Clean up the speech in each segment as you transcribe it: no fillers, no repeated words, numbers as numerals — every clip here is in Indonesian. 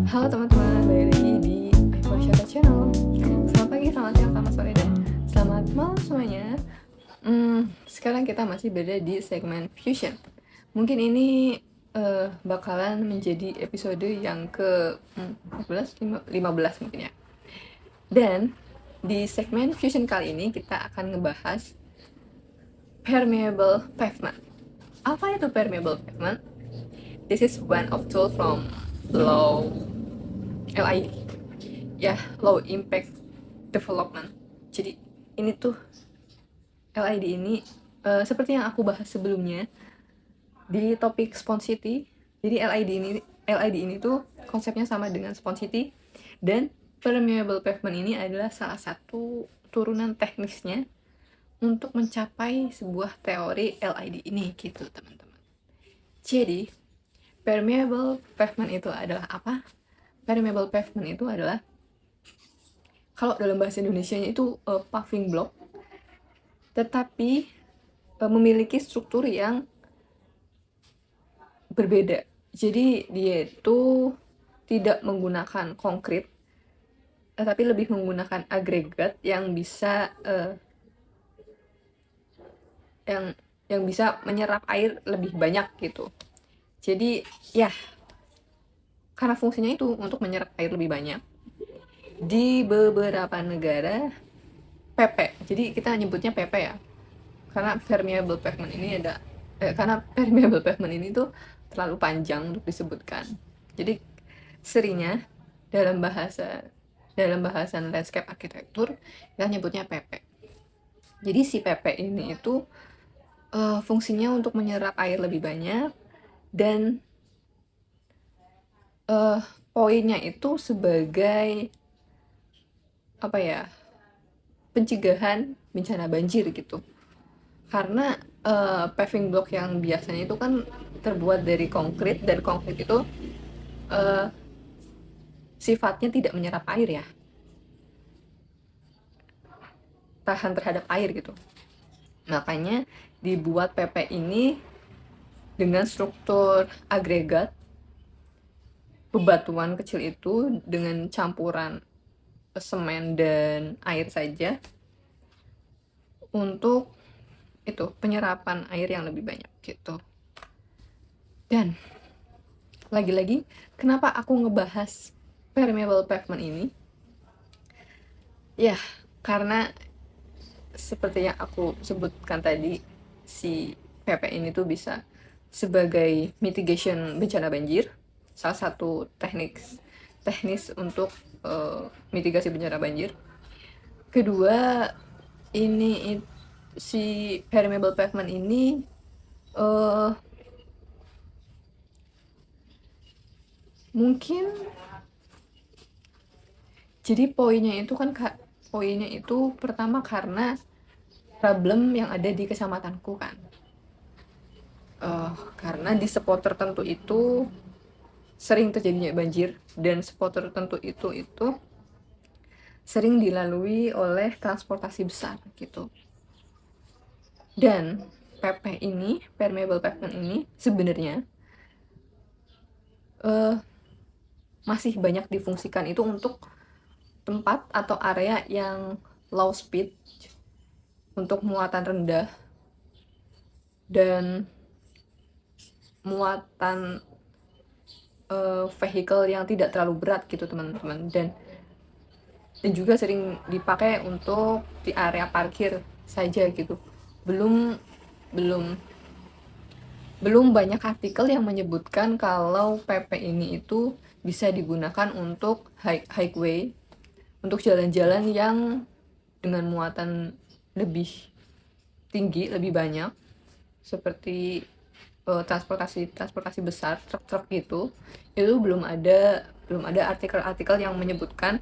Halo teman-teman, balik lagi di iForShare Channel. Selamat pagi, selamat siang, selamat sore, dan selamat malam semuanya. Sekarang kita masih berada di segmen Fusion. Mungkin ini bakalan menjadi episode yang ke 15 mungkin ya. Dan di segmen Fusion kali ini kita akan ngebahas permeable pavement. Apa itu permeable pavement? This is one of tool from LID, ya, low impact development. Jadi ini tuh LID ini seperti yang aku bahas sebelumnya di topik Sponsity. Jadi LID ini tuh konsepnya sama dengan Sponsity, dan permeable pavement ini adalah salah satu turunan teknisnya untuk mencapai sebuah teori LID ini gitu teman-teman. Jadi permeable pavement itu adalah apa? Permeable pavement itu adalah, kalau dalam bahasa Indonesianya itu paving block, tetapi memiliki struktur yang berbeda. Jadi dia itu tidak menggunakan konkrit, tapi lebih menggunakan agregat yang bisa yang bisa menyerap air lebih banyak gitu. Jadi ya, karena fungsinya itu untuk menyerap air lebih banyak, di beberapa negara PP. Jadi kita nyebutnya PP ya. Karena permeable pavement ini tuh terlalu panjang untuk disebutkan. Jadi seringnya dalam bahasan landscape arsitektur kita nyebutnya PP. Jadi si PP ini itu fungsinya untuk menyerap air lebih banyak, dan poinnya itu sebagai apa ya, pencegahan bencana banjir gitu. Karena paving block yang biasanya itu kan terbuat dari konkrit, dan konkrit itu sifatnya tidak menyerap air ya, tahan terhadap air gitu. Makanya dibuat PP ini dengan struktur agregat, bebatuan kecil itu dengan campuran semen dan air saja untuk itu penyerapan air yang lebih banyak gitu. Dan lagi-lagi, kenapa aku ngebahas permeable pavement ini? Ya, karena seperti yang aku sebutkan tadi, si PP ini tuh bisa sebagai mitigation bencana banjir, salah satu teknis untuk mitigasi bencana banjir. Kedua, si permeable pavement ini mungkin, jadi poinnya itu pertama karena problem yang ada di kecamatanku kan. Karena di spot tertentu itu sering terjadinya banjir, dan spot tertentu itu sering dilalui oleh transportasi besar gitu. Dan PP ini, permeable pavement ini sebenarnya masih banyak difungsikan itu untuk tempat atau area yang low speed, untuk muatan rendah dan muatan vehicle yang tidak terlalu berat gitu teman-teman. Dan juga sering dipakai untuk di area parkir saja gitu. Belum banyak artikel yang menyebutkan kalau PP ini itu bisa digunakan untuk highway, untuk jalan-jalan yang dengan muatan lebih tinggi, lebih banyak, seperti transportasi besar, truk-truk gitu. Itu belum ada artikel-artikel yang menyebutkan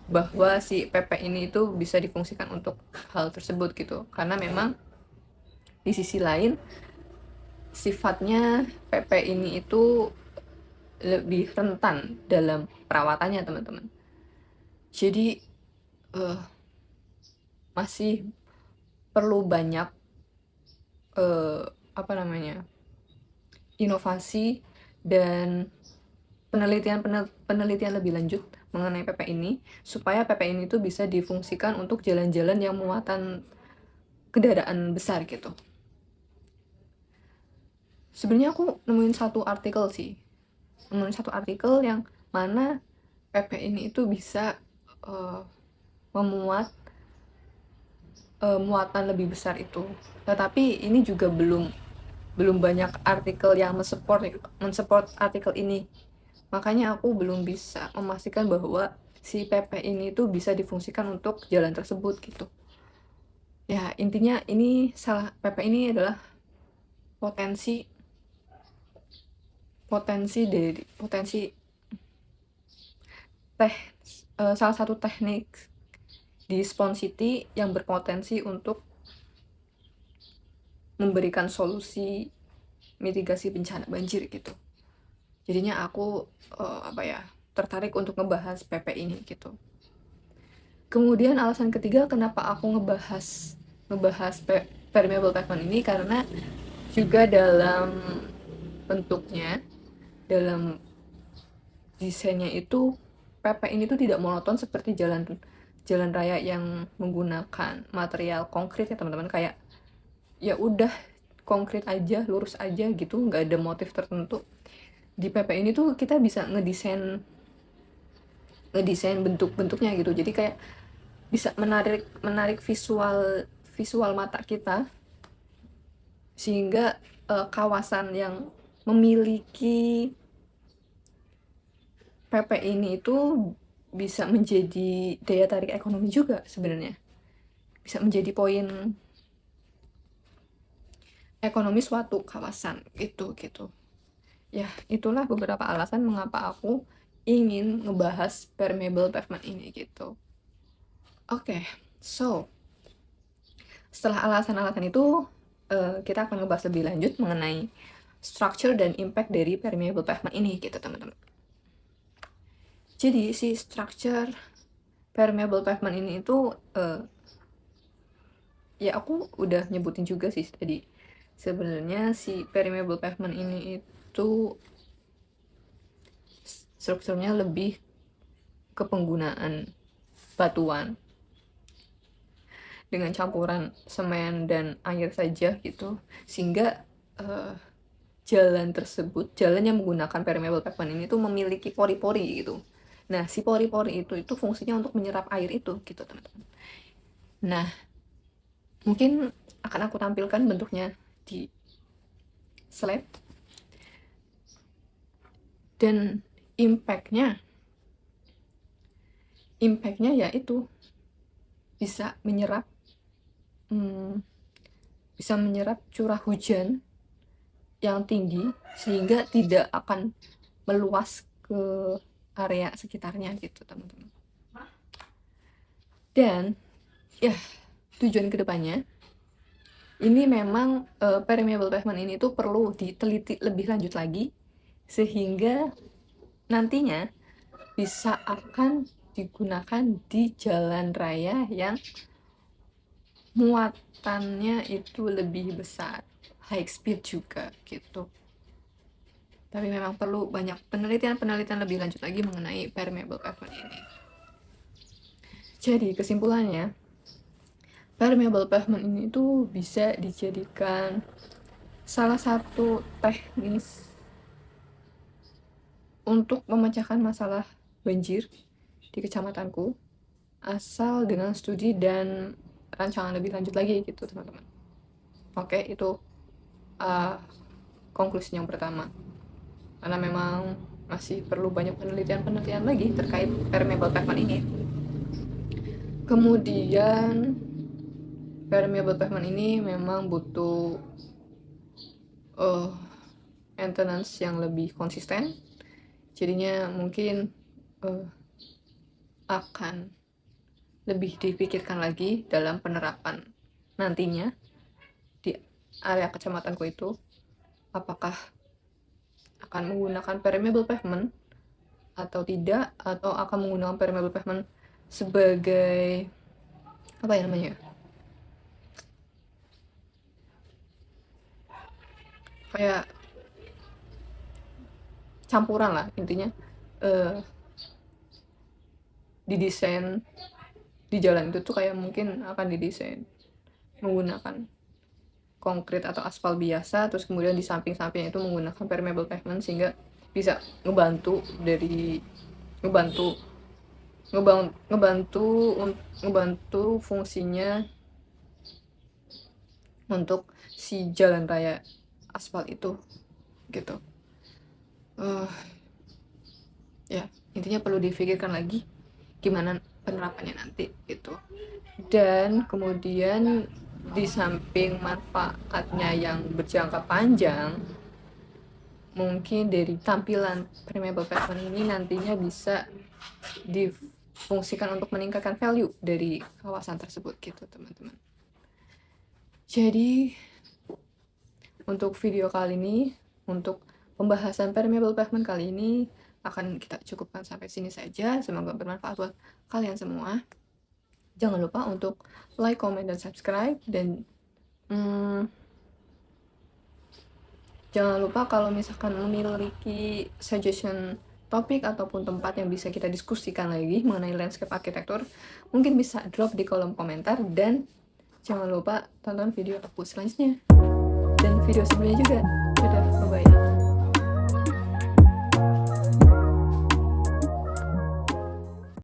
bahwa si PP ini itu bisa difungsikan untuk hal tersebut gitu. Karena memang di sisi lain sifatnya PP ini itu lebih rentan dalam perawatannya teman-teman. Jadi masih perlu banyak inovasi dan penelitian lebih lanjut mengenai PP ini, supaya PP ini tuh bisa difungsikan untuk jalan-jalan yang muatan kendaraan besar gitu. Sebenarnya aku nemuin satu artikel yang mana PP ini itu bisa memuat muatan lebih besar itu. Tetapi ini juga belum banyak artikel yang mensupport artikel ini. Makanya aku belum bisa memastikan bahwa si PP ini tuh bisa difungsikan untuk jalan tersebut gitu. Ya, intinya PP ini adalah potensi salah satu teknik di Spawn City yang berpotensi untuk memberikan solusi mitigasi bencana banjir gitu. Jadinya aku tertarik untuk ngebahas PP ini gitu. Kemudian alasan ketiga kenapa aku ngebahas permeable pavement ini, karena juga dalam bentuknya, dalam desainnya itu PP ini tuh tidak monoton seperti jalan raya yang menggunakan material konkret ya teman-teman, kayak ya udah konkret aja, lurus aja gitu, nggak ada motif tertentu. Di PP ini tuh kita bisa ngedesain bentuk-bentuknya gitu, jadi kayak bisa menarik visual mata kita, sehingga kawasan yang memiliki PP ini itu bisa menjadi daya tarik ekonomi juga sebenarnya, bisa menjadi poin ekonomi suatu kawasan gitu. Ya, itulah beberapa alasan mengapa aku ingin ngebahas permeable pavement ini gitu. Oke, so setelah alasan-alasan itu, kita akan ngebahas lebih lanjut mengenai structure dan impact dari permeable pavement ini gitu teman-teman. Jadi si structure permeable pavement ini itu ya aku udah nyebutin juga sih tadi. Sebenarnya si permeable pavement ini itu strukturnya lebih ke penggunaan batuan dengan campuran semen dan air saja gitu, sehingga jalan yang menggunakan permeable pavement ini tuh memiliki pori-pori gitu. Nah, si pori-pori itu fungsinya untuk menyerap air itu gitu teman-teman. Nah, mungkin akan aku tampilkan bentuknya di slide. Dan impactnya yaitu bisa menyerap curah hujan yang tinggi, sehingga tidak akan meluas ke area sekitarnya gitu teman-teman. Dan ya, tujuan kedepannya ini memang permeable pavement ini tuh perlu diteliti lebih lanjut lagi, sehingga nantinya bisa akan digunakan di jalan raya yang muatannya itu lebih besar, high speed juga gitu. Tapi memang perlu banyak penelitian lebih lanjut lagi mengenai permeable pavement ini. Jadi kesimpulannya, permeable pavement ini tuh bisa dijadikan salah satu teknis untuk memecahkan masalah banjir di kecamatanku, asal dengan studi dan rancangan lebih lanjut lagi gitu teman-teman. Oke, itu konklusi yang pertama, karena memang masih perlu banyak penelitian lagi terkait permeable pavement ini. Kemudian permeable pavement ini memang butuh maintenance yang lebih konsisten, jadinya mungkin akan lebih dipikirkan lagi dalam penerapan nantinya di area kecamatanku itu, apakah akan menggunakan permeable pavement atau tidak, atau akan menggunakan permeable pavement sebagai kayak campuran lah intinya, didesain di jalan itu tuh kayak mungkin akan didesain menggunakan konkrit atau aspal biasa, terus kemudian di samping-sampingnya itu menggunakan permeable pavement sehingga bisa ngebantu fungsinya untuk si jalan raya aspal itu gitu. Ya intinya perlu difikirkan lagi gimana penerapannya nanti gitu. Dan kemudian di samping manfaatnya yang berjangka panjang, mungkin dari tampilan permeable pavement ini nantinya bisa difungsikan untuk meningkatkan value dari kawasan tersebut gitu teman-teman. Jadi untuk video kali ini, untuk pembahasan permeable pavement kali ini akan kita cukupkan sampai sini saja. Semoga bermanfaat buat kalian semua. Jangan lupa untuk like, comment, dan subscribe. Dan jangan lupa kalau misalkan memiliki suggestion topik ataupun tempat yang bisa kita diskusikan lagi mengenai landscape arsitektur, mungkin bisa drop di kolom komentar. Dan jangan lupa tonton video aku selanjutnya dan video sebelumnya juga. Dadah, bye-bye.